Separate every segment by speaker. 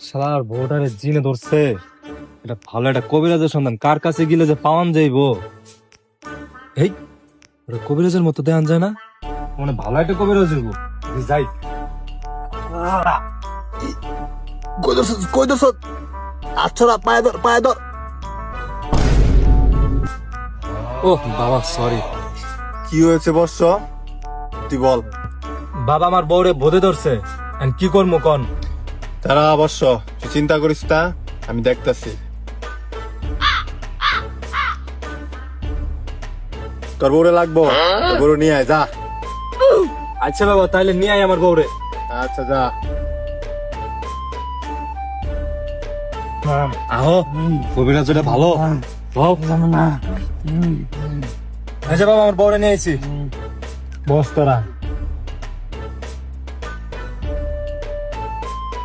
Speaker 1: শালার বউটারে জিনে ধরছে। এটা ভালো একটা কবিরাজের সন্ধান, কার কাছে গেলে যে পাওয়ান যাইবো। এই ওটা কবিরাজের মতো দেওয়ান যায় না, মানে ভালো একটা কবিরাজ হইব। যাই
Speaker 2: কই দর্শ আচ্ছা পায়ে ধর পায়ে ধর।
Speaker 1: ও বাবা সরি।
Speaker 2: কি হয়েছে বর্ষ, তুই বল।
Speaker 1: বাবা আমার বউরে বোধে ধরছে, এখন কি করবো কন?
Speaker 2: তারা অবশ্য তুই চিন্তা করিস তা, আমি দেখতাছি। তোর বউরে লাগবো, তোর বউরে নিয়ে আয় যা।
Speaker 1: আচ্ছা বাবা তাইলে নিয়ে আয় আমার বউরে।
Speaker 2: আচ্ছা যা।
Speaker 1: আহো, কবিরাজ ওটা ভালো। আচ্ছা বাবা আমার বউরে নিয়ে আইছি।
Speaker 2: বস তোরা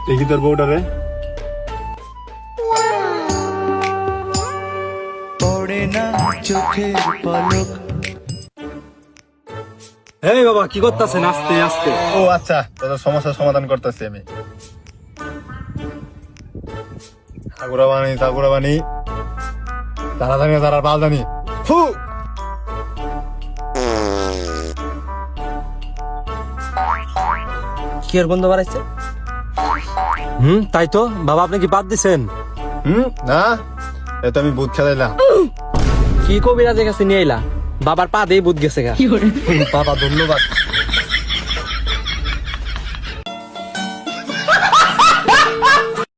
Speaker 2: দেখি তোর বউটারে।
Speaker 3: পড়ে না চোখের পলক।
Speaker 1: এই বাবা কি করতেছেন? আস্তে আস্তে।
Speaker 2: ও আচ্ছা, তোদের সমস্যার সমাধান করতেছি আমি। ঠাকুরা বানি তাড়াতাড়ি তারা বালদানি ফু।
Speaker 1: কি এর বন্ধ বাড়াইছে? তাই তো বাবা, আপনি কি বাদ দিছেন?
Speaker 2: না, এটা আমি ভূত খেলাইলাম।
Speaker 4: কি কবিরাজের কাছে নিয়ে এলা? বাবার পা দিয়ে বুধ গেছে গা।
Speaker 1: বাবা ধন্যবাদ।